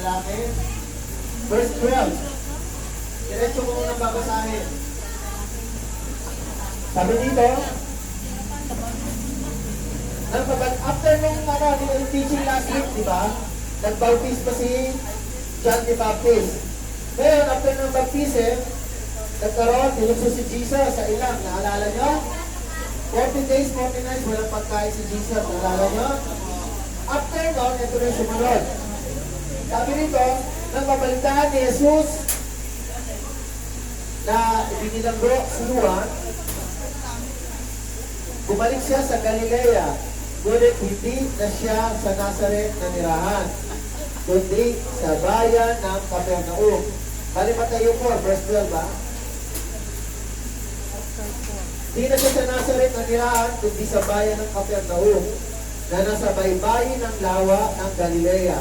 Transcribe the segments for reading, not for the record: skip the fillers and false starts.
lalaki. Verse 12. Diretso ko muna babasahin. Sabi dito, after nung yung teaching last week, di ba? Nag-baptize pa si John the Baptist. Ngayon, after ng baptism, nagkaroon, tinukso si Jesus sa ilang. Naalala nyo? 40 days, 40 nights, walang pagkain si Jesus. Naalala nyo? After nun, ito na yung sumunod. Sabi rito, nang mabalitaan ni Jesus na ibinilanggo si Juan, bumalik siya sa Galilea, ngunit hindi na siya sa Nazareth na nirahan, kundi sa bayan ng Capernaum. Bali Mateo 4, verse 12 ba? Hindi na siya sa Nazareth na nirahan, kundi sa bayan ng Capernaum, na nasa baybayin ng lawa ng Galilea,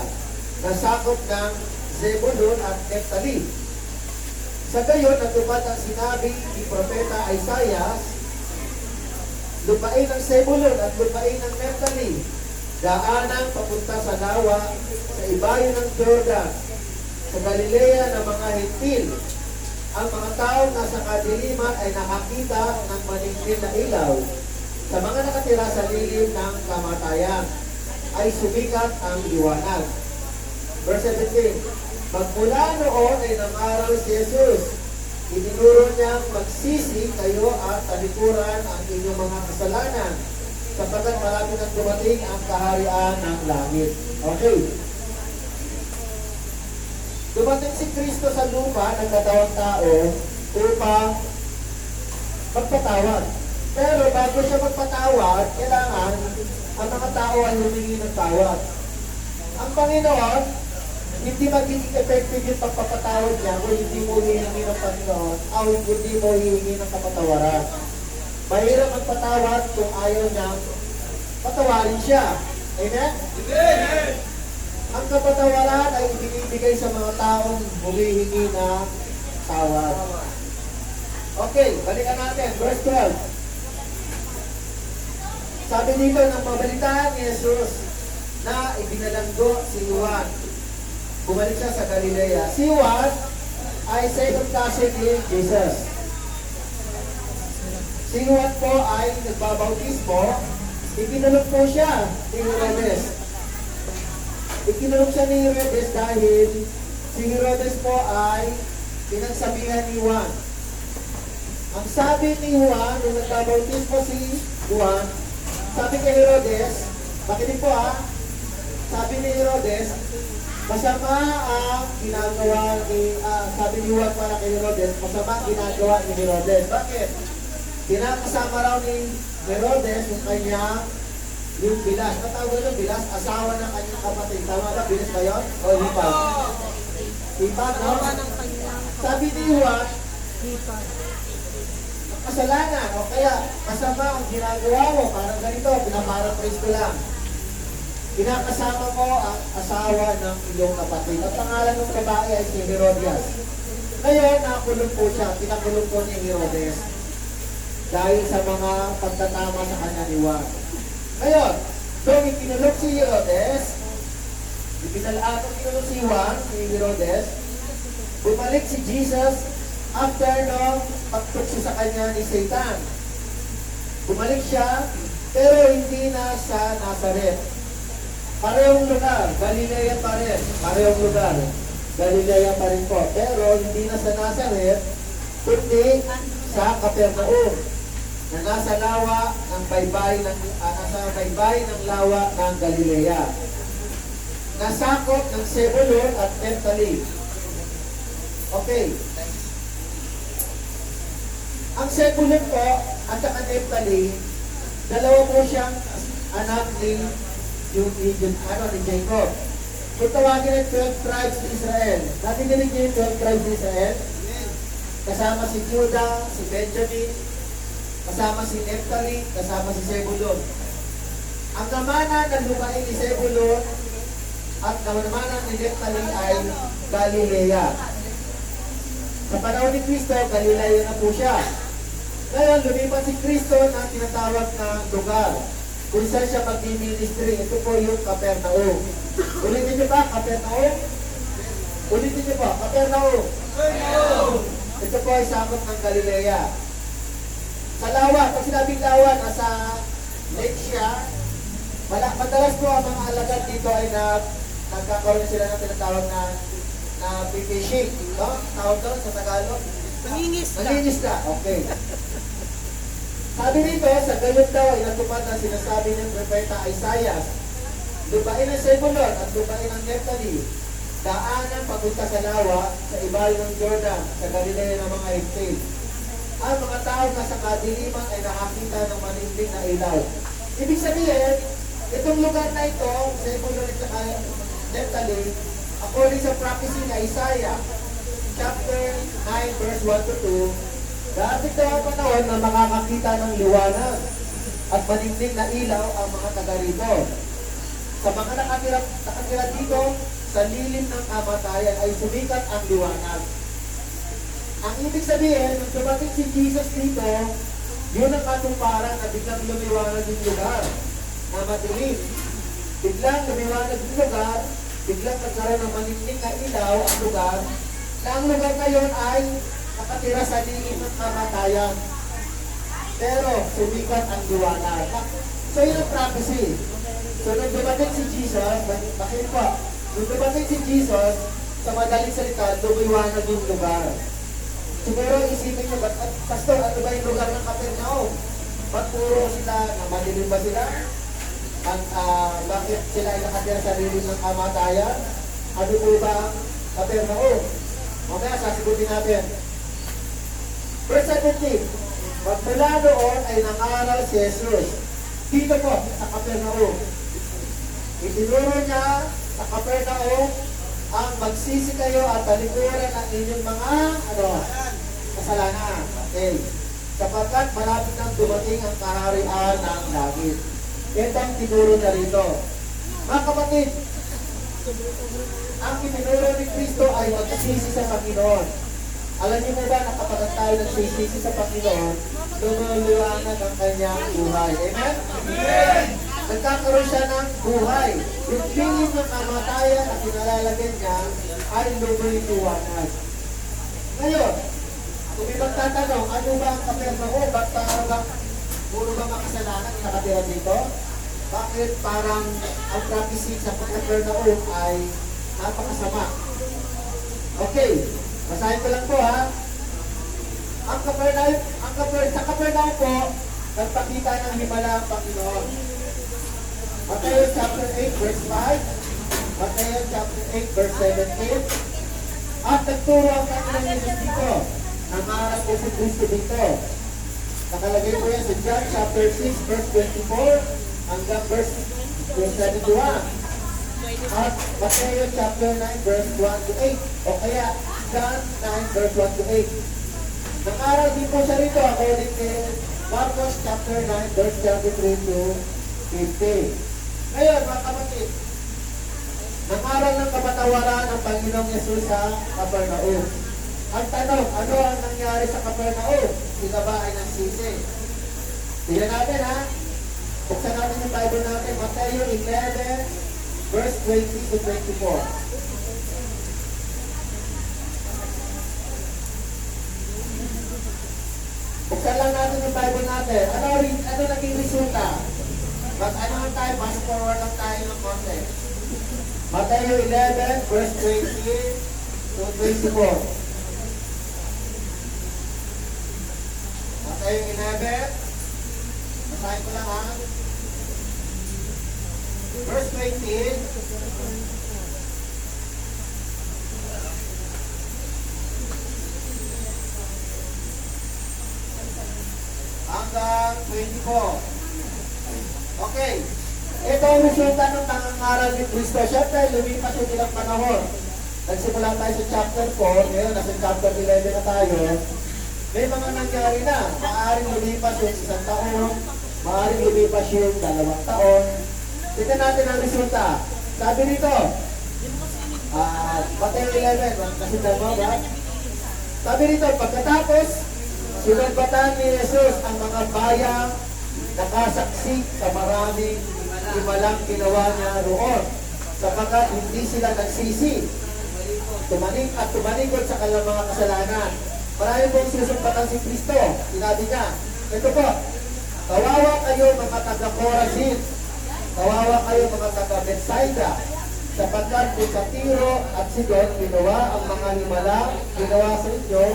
na sakop ng Zebulun at Nephtali. Sa gayon, natupad ang sinabi ni Propeta Isaiah, lupain ng Zebulun at lupain ng Nephtali, daanan papunta sa lawa, sa ibayo ng Jordan, sa Galilea ng mga Hentil. Ang mga taong nasa kadiliman ay nakakita ng maningning na ilaw. Sa mga nakatira sa lilim ng kamatayan, ay sumikat ang liwanag. Verse 17, magmula noon ay nang-aral si Jesus. Itinuro niyang magsisi kayo at talikuran ang inyong mga kasalanan, sapagkat malapit ang dumating ang kaharian ng langit. Okay. Dumating si Kristo sa lupa ng katawang tao upang magpatawad. Pero bago siya magpatawad, kailangan ang mga tao ay humingi ng tawad. Ang Panginoon, hindi magiging effective yung pagpapatawad niya kung hindi mo hihingi ng Panginoon o hindi mo hihingi ng kapatawaran. Mahirap magpatawad kung ayaw niyang patawarin siya. Amen? Amen! Ang kapatawaran ay ibinibigay sa mga taong humihingi ng tawad. Okay, balikan natin. Verse 12. Sabi dito, nang mabalitaan ni Jesus na ibinalanggo si Juan, bumalik siya sa Galilea. Si Juan ay second cousin ni Jesus. Si Juan po ay nagbabautismo. Ikinulong po siya ni Herodes. Ikinulong siya ni Herodes dahil si Herodes po ay pinagsabihan ni Juan. Ang sabi ni Juan, nung nagbabautismo si Juan, sabi kay Herodes, makinig po sabi ni Herodes, masama ang ginagawa ni, sabi ni Juan para kay Herodes, masama ang ginagawa ni Herodes. Bakit? Kinakasama raw ni Herodes yung kanya, yung Bilas. Natawag yung Bilas, asawa ng kanyang kapatid. Tama ba? Bilas ba yun? O Hipag? Hipag, no? Sabi ni Juan, kasalanan, o kaya masama ang ginagawa mo, parang ganito, pinaparaphrase ko lang. Kinakasama mo ang asawa ng iyong kapatid. Ang pangalan ng babae ay si Herodias. Ngayon, nakulong po siya, pinakulong po ni Herodes dahil sa mga pagtatama sa kanya ni Juan. Ngayon, kung ikinulong si Herodes, ikinulong si Juan, si Herodes, bumalik si Jesus after nung pagtukso sa kanya ni Satan. Bumalik siya, pero hindi na sa Nazareth. Parehong lugar, Galilea pa rin. Parehong lugar, Galilea pa rin po. Pero hindi na sa Nazareth, kundi sa Capernaum, na nasa lawa ng baybay ng lawa ng Galilea. Nasakop ng Zebulun at Nephtali. Okay. Ang Zebulun po at saka Nephtali, dalawa po siyang anak ni Jacob. Kung tawagin ng 12 tribes ni Israel, natinig niyo yung 12 tribes ni Israel? Kasama si Judah, si Benjamin, kasama si Nephtali, kasama si Zebulun. Ang namana ng lupain ni Zebulun at namana ni Nephtali ay Galilea. Sa panahon ni Kristo, Galilea na po siya. Ngayon, lumipat si Kristo na tinatawag na lugar kung saan siya mag-ministry. Ito po yung Capernaum. Ulitin niyo ba, Capernaum? Ulitin niyo po, Capernaum. Ito po ay sakop ng Galilea. Sa lawa, pag sinabing lawa, nasa lake siya. Madalas po ang mga alagad dito ay nagkakaroon sila ng tinatawag na fishing. No? Tawag doon sa Tagalog. Nangingisda. Okay. Sabi dito, sa gayon daw ay natupad na sinasabi ng propeta Isaiah. Lupain ng Zebulon at lupain ng Nephtali. Daanan papunta sa lawa, sa ibabaw ng Jordan, sa Galilea ng mga Higpit. Ang mga tao na sa kadiliman ay nakakita ng manindig na ilaw. Ibig sabihin, itong lugar na ito, Zebulon at saka Nephtali, according sa prophecy na Isaiah, chapter 9, verse 1 to 2, dati daw ang panahon na makakakita ng liwanag at manindig na ilaw ang mga taga rito. Sa mga nakatira dito, sa lilim ng kamatayan ay sumikat ang liwanag. Ang ibig sabihin, nung dumating si Jesus dito, yun ang katuparan na biglang lumiwanag yung lugar na madilim. Biglang lumiwanag yung lugar, biglang nagkaroon ng manindig na ilaw ang lugar, na ang lugar na yun ay nakatira sa lilim ng kamatayan. Pero sumikat ang liwanag. So yun ang prophecy. So nung dumating si Jesus, bakit po? Nung dumating si Jesus, sa madaling salita, lumiwanag yung lugar. Siguro isipin nyo, Pastor, ano ba yung lugar ng Capernaum? Ba't puro sila, na madilim ba sila? At bakit sila ay nakatira sa lilim ng kamatayan? Ano po ba ang Capernaum? Mamaya sasagutin natin. Verse 17, magmula doon ay nangaral si Jesus. Dito po, sa Capernaum. Itinuro niya sa Capernaum ang magsisi kayo at talikuran ang inyong mga kasalanan. Okay. Sapagkat malapit nang dumating ang kaharian ng langit. Ito ang tinuro niya rito. Mga kapatid, ang itinuro ni Kristo ay magsisi sa Panginoon. Alam niyo mo ba na kapag tayo nagsisisi sa Panginoon, lumuluwanag ang kanyang buhay. Amen? Amen! Nagkakaroon siya ng buhay. Yung piling ng kamatayan na kinalalagyan niya ay lumuluwanag. Ngayon, kung ibang tatanong, ano ba ang Capernaum? Ba't parang puro ba makasalanan yung nakatira dito? Bakit parang ang prophecy sa Capernaum ay napakasama? Okay, basahin ko lang po ha. Sa Capernaum po, nagpakita ng himala ang Panginoon. Matthew chapter 8 verse 5, Matthew chapter 8 verse 17, at nagturo ang Panginoon Jesus dito. Nangarap po si Kristo dito. Nakalagay po yan sa John chapter 6 verse 24 hanggang verse 71. At Matthew chapter 9 verse 1 to 8. O kaya John 9 verse 1 to 8. Nangaral din po siya rito according to Marcos chapter 9 verse 33 to 50. Ngayon mga kapatid, nangaral ng kapatawaran ng Panginoong Yesus sa Capernaum. Ang tanong, ano ang nangyari sa Capernaum? Sila ba ay nagsisi? Tignan natin ha. Buksan natin yung Bible natin. Matthew 11 verse 20 to 24. Buksan lang natin yung Bible natin. Ano naging resulta? Ano lang tayo? Fast forward lang tayo ng konti. Matthew 11 verse 20 to 24. Matthew 11. Basahin ko lang ha. Verse 20. Hanggang 24. Okay. Ito ang resulta ng pangangaral ni Kristo. Siyempre, lumipas yung ilang panahon. Nagsimula tayo sa chapter 4, ngayon nasa chapter 11 na tayo. May mga nangyari na. Maaaring lumipas yung 1 taon, maaaring lumipas yung 2 taon. Tignan natin ang resulta. Sabi nito, Matthew 11, kasi dalawa ba? Sabi nito, pagkatapos, sinumbatan ni Jesus ang mga bayang nakasaksi sa maraming himalang ginawa niya roon, sapagkat hindi sila nagsisi. tumalikod sa kanilang mga kasalanan. Marami pong sinusumpatan si Kristo. Sinabi niya, ito po, kawawa kayo mga taga-Corazin, kawawa kayo mga taga-Bethsaida, sapagkat kung sa Tiro at Sidon ginawa ang mga himala, ginawa sa inyo,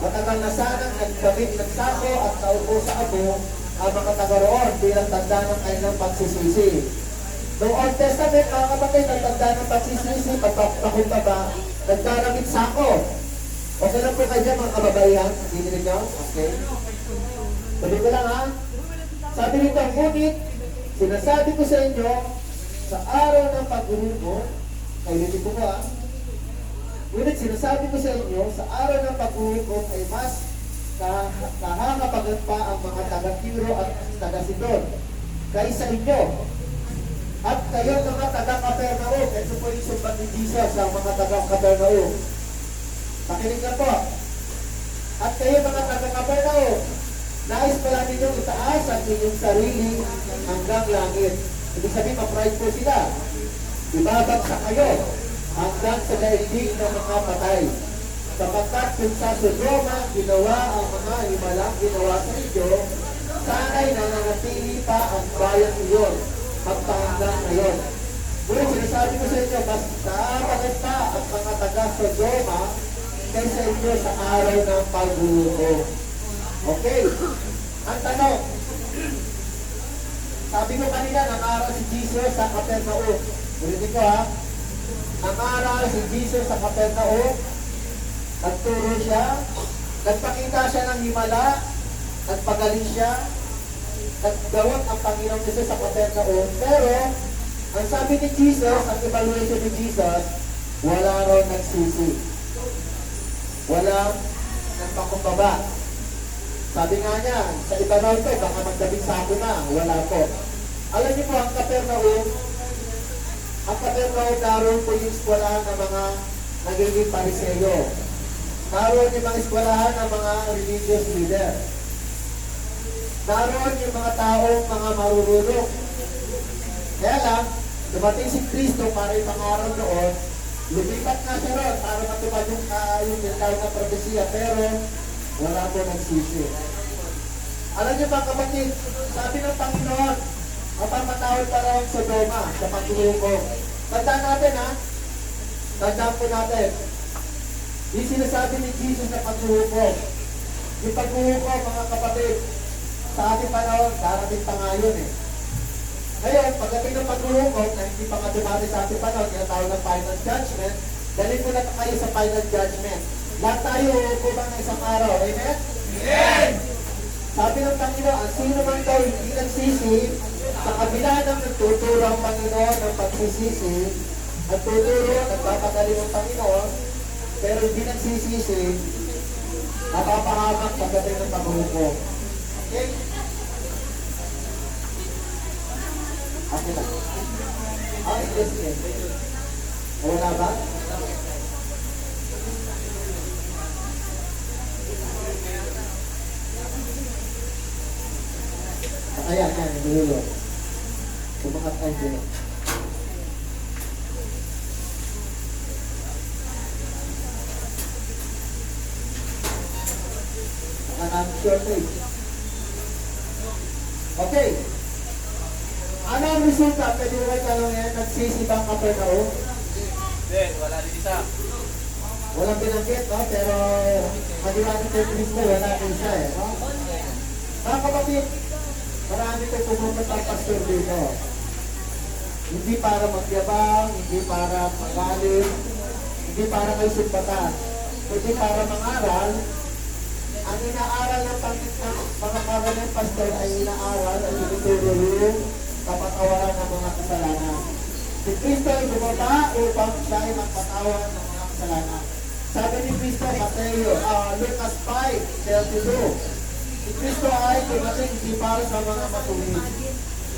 matagal na sanang nagkabit ng sako at naupo sa abo ang mga taga-roon bilang tanda ng kanilang pagsisisi. Noong Old Testament, mga kapatid, ang tanda ng pagsisisi, pagpapakunta ba, nagkaramit sako. Okay lang po kayo dyan, mga kababaihan. Dinilig nyo? Okay. Sabi ko lang ha. Sabi nito, ngunit, sinasabi ko sa inyo, sa araw ng paghuhukom, ay hindi ko ha. Ngunit sinasabi ko sa inyo, sa araw ng paghuhukom ay mas kahakapagat pa ang mga taga-Tiro at taga-Sidon kaysa inyo. At kayo mga taga-Capernaum, ito po yung sumbat ni Jesus sa mga taga-Capernaum. Pakinig na po. At kayo mga taga-Capernaum, nais pala ninyong itaas ang inyong sarili hanggang langit. Ibig sabihin, ma-pride po sila. Ibabagsak kayo hanggang sa daigdig ng mga patay. Sapagkat kung sa Sodoma ginawa ang mga himalang ginawa sa inyo, sana'y nananatili pa ang bayan iyon magpahanggang ngayon. Ngunit sinasabi ko sa inyo, mas naapagat pa ang mga taga-Sodoma kaysa inyo sa araw ng paghuhukom. Okay. Ang tanong, sabi ko kanina, nangaral si Jesus sa Capernaum. Ulitin ko ha. Nangaral si Jesus sa Capernaum. Nagturo siya. Nagpakita siya ng himala. Nagpagaling siya. Naggawat ang Panginoong Jesus sa Capernaum. Pero, ang sabi ni Jesus, ang evaluation ni Jesus, wala raw nagsisi. Walang nagpakumbaba. Sabi nga niya, sa iba raw ito, baka magdabing sako na. Wala po. Alam niyo po, ang Capernaum, naroon po yung eskwelahan ng mga nagiging pariseyo. Naroon yung mga eskwelahan ng mga religious leader. Naroon yung mga taong mga marurunong. Kaya lang, dumating si Kristo para ipangaral doon, lumipat na siya ron para matupad yung tinatawag na propesya, pero wala po nagsisi. Alam niyo mga kapatid, sabi ng Panginoon, mapapatawad pa raw ang Sodoma sa paghuhukom. Tandaan natin ha, tandaan po natin, yung sinasabi ni Jesus sa paghuhukom. Yung paghuhukom mga kapatid, sa ating panahon, darating pa nga yun eh. Ngayon, pagdating ng paghuhukom, na hindi pa nga dumati sa ating panahon, tinatawag ng final judgment, dalhin mo na kayo sa final judgment. Lahat tayo hukuman ng isang araw. Amen? Amen! Sabi ng Panginoon, ang sino man daw hindi nagsisi, sa kabila ng nagtuturo ang Panginoon ng pagsisisi, nagtuturo, nagpapagaling ang Panginoon, pero hindi nagsisisi, napapahamak pagdating ng paghuhukom. Okay? Okay lang. Yes, yes. Wala ba? Ayan, dulo. Kumakat ay dulo. Shortage. Okay. Ano ang resulta? Pwede mo kayo tanongin, nagsisi ba ang Capernaum? Hindi, wala din isa. Walang binanggit, no? Pero maliwanag kay Kristo, wala din siya eh. No? Mga kapatid, marami ko pumunta ang pastor dito. Hindi para magyabang, hindi para magaling, hindi para kayo sumbatan, kundi para mangaral. Ang inaaral ng mga karal ng pastor ay inaaral at tinuturo yung kapatawaran ng mga kasalanan. Si Kristo ay bumaba upang siya ay magpatawan ng mga kasalanan. Sabi ni Kristo, Mateo, Lucas 5:32. Si Kristo ay dumating hindi para sa mga matuwid.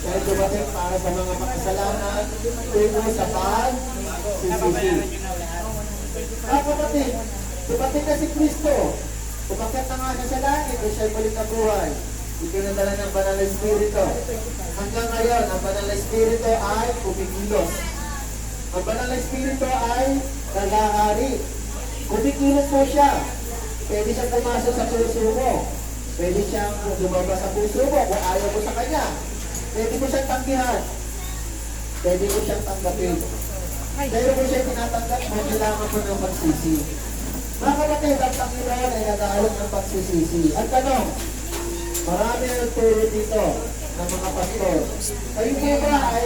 Siya ay dumating para sa mga makasalanan tungo sa pagsisisi. Kapatid, dumating na si Kristo. Umakyat na nga siya sa langit o siya'y balik na buhay. Ikinadala ng Banal na Espiritu. Hanggang ngayon, ang Banal na Espiritu ay kumikilos. Ang Banal na Espiritu ay naghahari. Kumikilos po siya. Pwede siyang pumasok sa puso mo. Pwede siyang lumabas sa puso mo kung ayaw mo sa kanya. Pwede mo siyang tanggihan. Pwede mo siyang tanggapin. Pero kung siya tinatanggap mo, kailangan mo ng pagsisi. Mga kapatid, ang Panginoon ay nag-aalok ng pagsisisi. Ang tanong, marami na nagturo dito ng mga pastor. Kayo po ba ay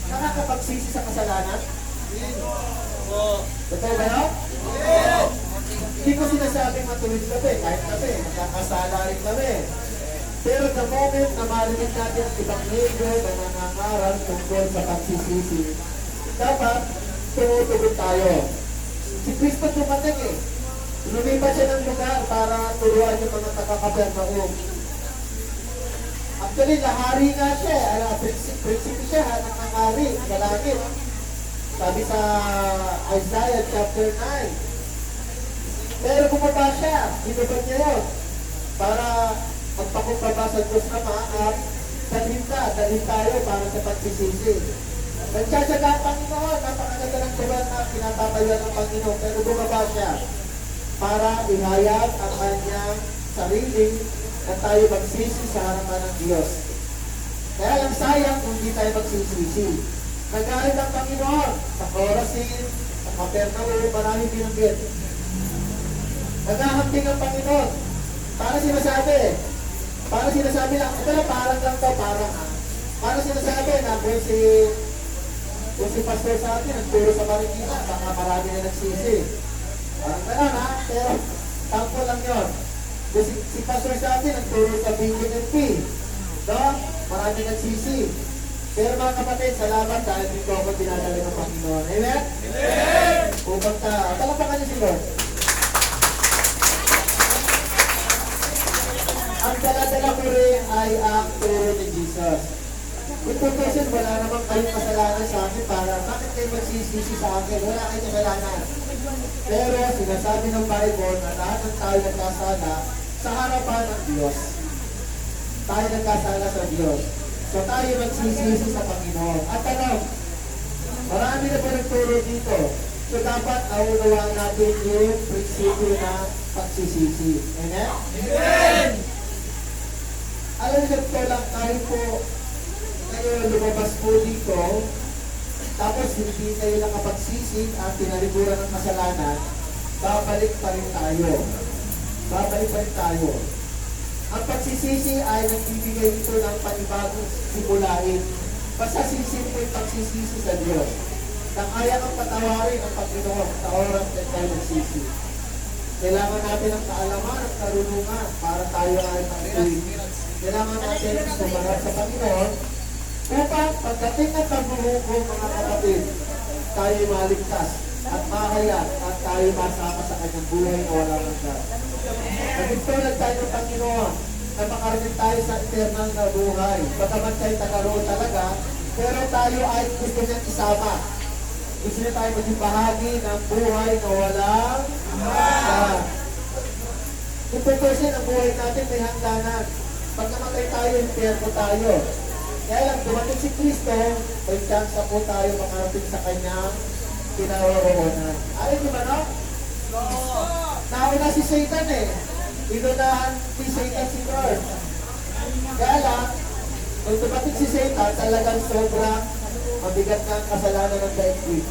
nakakapagsisi sa kasalanan? Totoo ba yun? Hindi ko sinasabing matuwid kami, kahit kami, nakakasala rin kami. Pero the moment na marinig natin ang ibang medyo na nangangaral tungkol sa pagsisisi, dapat tumutugon tayo. Si Kristo tumating eh. Lumipat siya ng lugar para turuan yung mga taga-Kapernaum. Actually, lahari nga siya eh. Prinsipe siya, nakangari sa langit. Sabi sa Isaiah chapter 9. Pero bumaba siya, binubad niya yun. Para magpakumbaba sa Diyos na at dalhin tayo para sa pagsisisi. Nagtsatsaga ang Panginoon, napakaganda ng tuwan na pinapatayuan ng Panginoon, pero bumaba siya para ihayag ang kanyang sarili na tayo magsisi sa harapan ng Diyos. Kaya lang sayang kung hindi tayo magsisisi. Nagalit ang Panginoon sa Chorazin, sa Capernaum, maraming binanggit. Nagahambing ang Panginoon. Para sinasabi lang, ito lang parang lang to, parang ha. Para sinasabi na kung si pastor sa atin, nagturo sa Marikina, baka marami na nagsisi. Parang gano'n ha, pero tampo lang yun. Kung si pastor sa atin, nagturo sa BNP, no? Marami nagsisi. Pero mga kapatid, salamat dahil dito ako dinadala ng Panginoon. Amen? Amen! Upang talapakan niyo si Lord. Ang dala-dala ko rin ay ang turo ni Jesus. Kung tutusin, wala namang kayong kasalanan sa akin para bakit kayo magsisisi sa akin? Wala kayong kasalanan. Pero sinasabi ng Bible na lahat ng tayo nagkasala sa harapan ng Diyos. Tayo nagkasala sa Diyos. So tayo magsisisi sa Panginoon. At marami na pa nagturo dito. So dapat naunawaan natin yung prinsipyo na pagsisisi. Amen? Amen! Alam niyo po lang tayo po ngayon lumabas po dito, tapos hindi kayo nakapagsisi at pinaliguran ng kasalanan, babalik pa rin tayo. Babalik pa rin tayo. Ang pagsisisi ay nagbibigay ito ng panibagong simulain. Basta sisin po yung pagsisisi sa Diyos. Na kaya kang patawarin ang Panginoon sa oras na tayo nagsisi. Kailangan natin ang kaalaman at karunungan para tayo ay mag-uwi. Kailangan natin sumarap sa Panginoon upang pagdating ng pagbubuko mga kapatid, tayo maligtas at mahayag at tayo masama sa kanyang buhay na walang hanggan. Nagtulad tayo ng Panginoon na makarating tayo sa eternal na buhay. Bagaman tayo tagaroon talaga, pero tayo ay gusto niyang isama. Gusto niya tayo maging bahagi ng buhay na walang hanggan. Kung tutusin ang buhay natin may hangganan. Pag namatay tayo, impyerno tayo. Kaya lang, dumating si Kristo, may chance po tayo makarating sa kanyang kinaroroonan. Ayaw niyo ba, no? Nauna si Satan eh. Inunahan ni Satan si Lord. Kaya lang, nung dumating si Satan, talagang sobrang mabigat na ang kasalanan ng daigdig.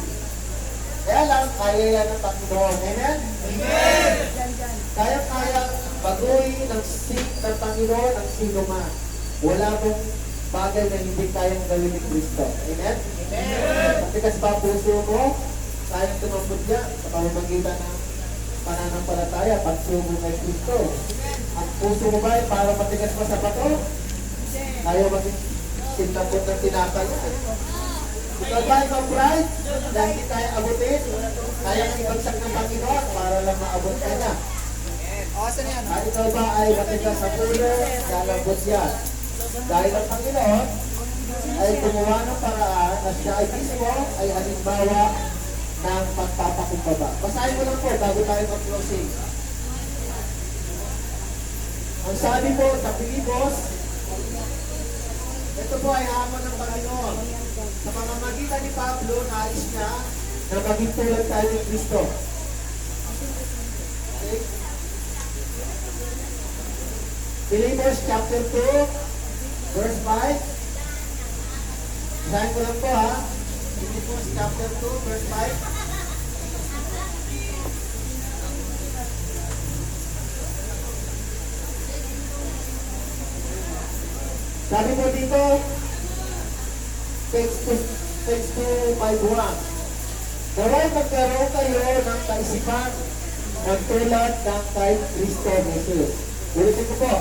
Kaya lang, kaya yan ng Panginoon. Amen? Amen! Kaya baguhin ng ng Panginoon ang sino man. Wala mong bagay na hindi kayang gawin ni Kristo. Amen? Amen! Matigas ba puso mo? Kayang tumambod niya sa pamamagitan ng pananampalataya, pagsubo kay Kristo. Ang puso mo ba ay para matigas pa sa bato? Kaya maging sintapot ng tinapay niya. Ikaw ba ikaw pride? Dahil hindi tayo abutin, kaya kang ibagsak ng Panginoon para lang maabot ka na. At ikaw ba ay matigas sa pulo, lalambot yan. Dahil ang Panginoon ay gumawa ng paraan na siya ay mismo ay halimbawa ng pagpapakumbaba. Basahin mo lang po bago tayo mag-closing. Ang sabi po sa Pilipos, ito po ay hamon ng Panginoon. Sa pamamagitan ni Pablo, nais niya na maging tulad tayo ni Kristo. Okay? Philippians chapter 2, verse 5. Basahin ko lang po ha. Philippians chapter 2, verse 5. Sabi po dito, text 2:5:1. Naway magkaroon kayo ng kaisipan ng tulad ng kay Kristo Jesus. Ulitin ko po.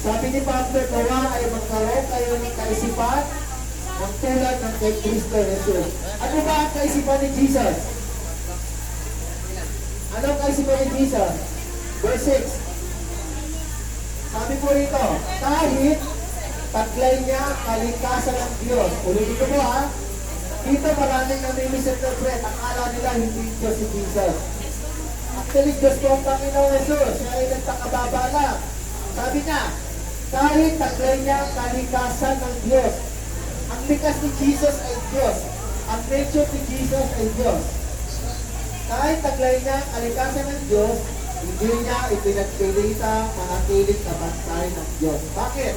Sabi ni Pastor, nawa ay magkaroon kayo ng kaisipan ng tulad ng kay Kristo Jesus. Ano ba ang kaisipan ni Jesus? Ano ang kaisipan ni Jesus? Verse 6. Sabi po rito, kahit taglay niya kalikasan ng Diyos. Ulitin ko po ha. Dito maraming nami-misinterpret. Akala nila hindi Diyos si Jesus. Actually, Diyos po ang Panginoon Jesus. Siya ay nagpakababa lang. Sabi niya, kahit taglay niya kalikasan ng Diyos. Ang likas ni Jesus ay Diyos. Ang nature ni Jesus ay Diyos. Kahit taglay niya kalikasan ng Diyos, hindi niya ipinagpilita manatiling sa bantay ng Diyos. Bakit?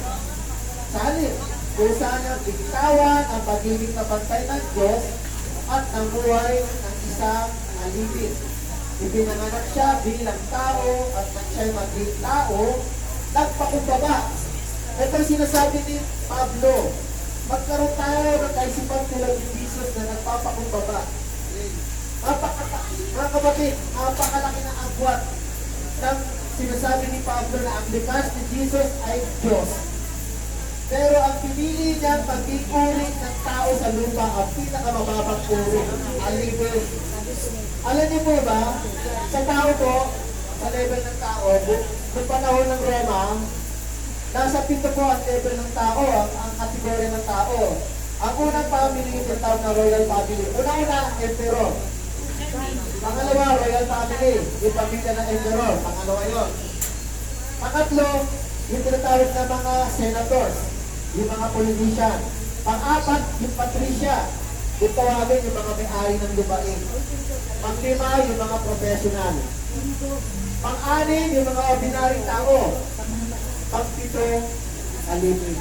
Sa halip, kung saan niya bitawan ang pagiging na bantay ng Diyos at namuhay ng isang alipin. Ipinanganak siya bilang tao at nang siya'y maging tao, nagpakumbaba. Ito yung sinasabi ni Pablo. Magkaroon tayo ng kaisipan tulad ni Jesus na nagpapakumbaba. Mga kapatid, napakalaki na agwat ng sinasabi ni Pablo na ang likas ni Jesus ay Diyos. Pero ang pinili niyang pag-uri ng tao sa lupa ang pinakamababang uri, alipin. Alam niyo po ba, sa tao po, sa level ng tao, noong panahon ng Roma, nasa 7 po ang level ng tao, ang kategorya ng tao. Ang unang family, yung tawag na royal family. Una-una, emperor. Pangalawa, royal family, yung pamilya ng emperor. Pangalawa yun. Pangatlo, yung tinatawag na mga senators, yung mga politician. Pang-apat, yung patricia, yung tawagin yung mga may-ari ng lupain. Pang-lima, yung mga professional. Pang-anim, yung mga ordinary tao. Pang-pito, alipin.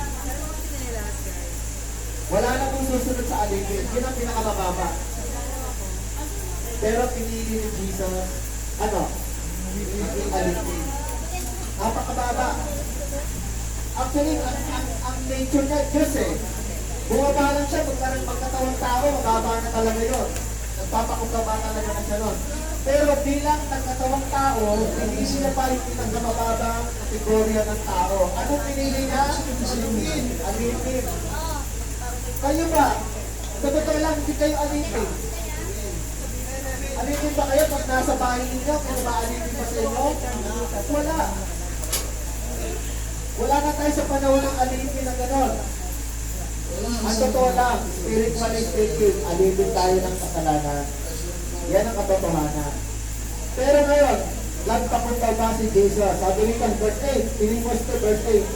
Wala na kung susunod sa alipin. Yun ang pinakamababa. Pero pinili ni Jesus, alipin. Napakababa. Actually, ang nature niya, Diyos eh. Bumaba lang siya, magkatawang tao, mababa na talaga yun. Nagpapakumbaba talaga na siya nun. Pero bilang nagkatawang tao, pinili niya pa yung pinakamababang kategorya ng tao. Anong pinili niya? Alipin. Alipin. Kayo ba? Sa totoo lang, hindi kayo alipin. Alipin ba kayo pag nasa bahay ninyo? Kung maalipin ba sa inyo? Wala. Wala na tayo sa panahon ng alipin na gano'n. Ang totoo lang, spiritually speaking, alipin tayo ng kasalanan. Yan ang katotohanan. Pero ngayon, nagpakumbaba si Jesus. Sabi nito, verse 8, Philippians 2, verse 8.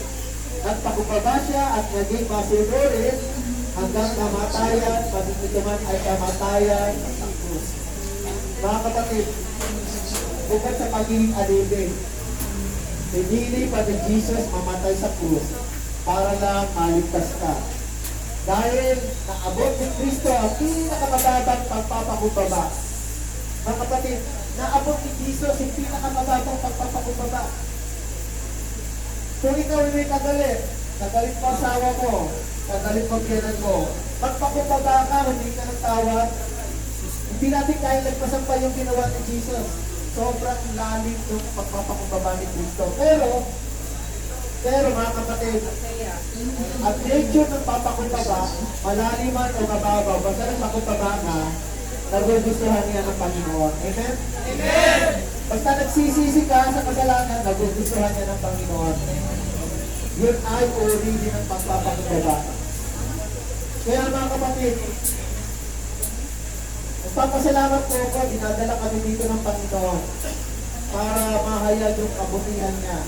Nagpakumbaba siya at naging masunurin hanggang kamatayan, paging ito man ay kamatayan sa krus. Mga kapatid, bukod sa pagiging alipin, pinili pa ni Jesus mamatay sa krus para lang maligtas ka. Dahil naabot ni Kristo ang pinakamababang pagpapakumbaba. Mga kapatid, naabot ni Jesus ang pinakamababang pagpapakumbaba. Kung ikaw ay may kagalit mo asawa mo, kagalit mo biyanan mo, magpakumbaba ka, hindi ka ng tawad, hindi natin kaya nagpasan pa yung ginawa ni Jesus. Sobrang lalim yung pagpapakumbaba ni Kristo. Pero mga kapatid, ang nature ng papakumbaba, malaliman o mababaw, basta nagpakumbaba ka, nagugustuhan niya ng Panginoon. Amen? Amen! Basta nagsisisi ka sa kasalanan, nagugustuhan niya ng Panginoon. Yun ay uri din ng pagpapakumbaba. Kaya mga kapatid, nagpapasalamat po ako, dinadala kami dito ng Panginoon para mahayag yung kabutihan niya.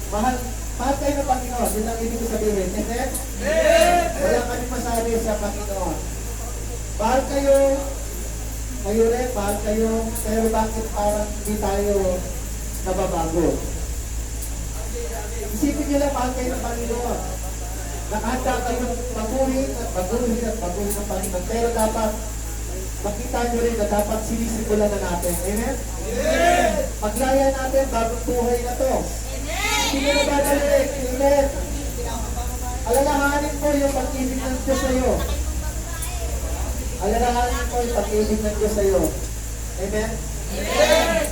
Mahal kayo ng Panginoon, yun ang ibig ko sabihin. Amen? Wala kami masabi sa Panginoon. Mahal kayo, kayo rin, mahal kayo, pero bakit parang hindi tayo nababago? Isipin nyo lang, mahal kayo ng Panginoon. Nakahanda kayong baguhin at baguhin at baguhin ng Panginoon. Pero dapat, makita nyo rin na dapat sinisimulan na natin. Amen? Amen! Paglaya natin, bagong buhay na to. Hindi na babalik. Amen? Alalahanin mo yung pag-ibig ng Diyos sa'yo. Alalahanin mo yung pag-ibig ng Diyos sa'yo. Amen? Amen!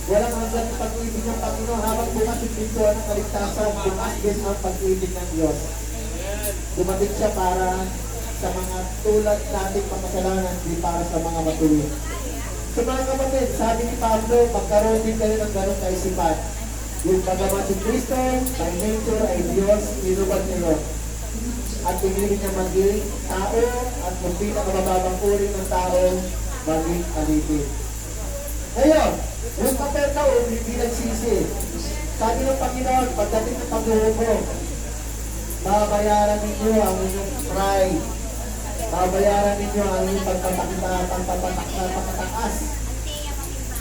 Walang hanggang yung pag-ibig ng Panginoon habang bukas yung pintuan ng kaligtasan, bukas din ang pag-ibig ng Diyos. Dumating siya para sa mga tulad nating makasalanan, hindi para sa mga matuwid. So mga kapatid, sabi ni Pablo, magkaroon din kayo ng ganong kaisipan. Yung bagamat si Kristo, by nature ay Diyos, inubad niyo. At pinili niya maging tao at kung pinakamababang uri ng tao, maging alipin. Ngayon, yung Kapernaum, hindi nagsisi. Sabi ng Panginoon, pagdating ng paghuhukom, babayaran ninyo ang inyong pride. Babayaran ninyo ang inyong pagpapatakas.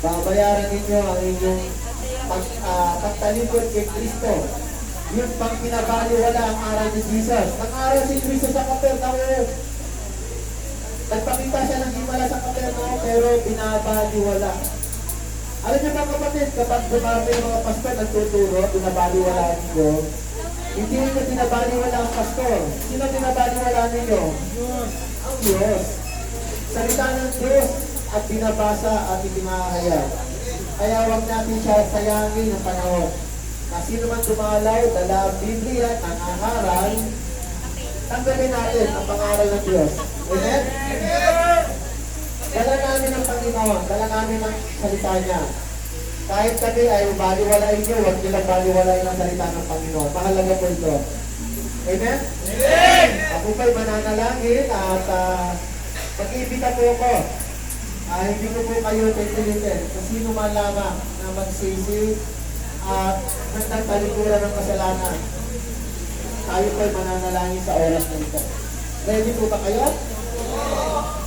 Babayaran ninyo ang inyong pagtalikod kay Kristo. Yung pang pinabaliwala ang aral ni Jesus. Nang-aral si Kristo sa Kapernaum. Nagpakita siya ng himala sa Kapernaum pero binabaliwala. Alam niyo mga kapatid, kapag dumami yung mga pastor nagtuturo, binabaliwala ninyo, hindi ninyo binabaliwala ang pastor. Sino binabaliwala ninyo? Ang Diyos. Salita ng Diyos at binabasa at itinahayag. Kaya huwag natin siya sayangin ng panahon. Na sino man dumalaw, dala Biblia, nangangaral, tanggalin natin ang pangaral ng Diyos. Amen? Dala namin ang Panginoon, dala namin ang salita niya. Kahit kami ay baliwalain niyo, huwag nilang baliwalain ang salita ng Panginoon. Mahalaga po ito. Amen? Amen! Ako ba'y mananalangin at mag-iibita po ako. Hindi ko po kayo pipilitin kung sino man lamang na magsisi at nagtatalikuran ng kasalanan. Tayo po'y mananalangin sa oras na ito. Ready po ba kayo?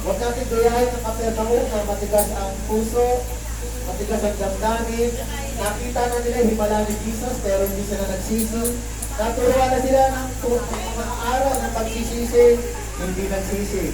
Huwag natin gayahin ng Kapernaum na matigas ang puso, matigas ang damdamin. Nakita na nila himala ni Jesus pero hindi sila nagsisi. Naturuan na sila ng mga aral ng pagsisisi, hindi nagsisi.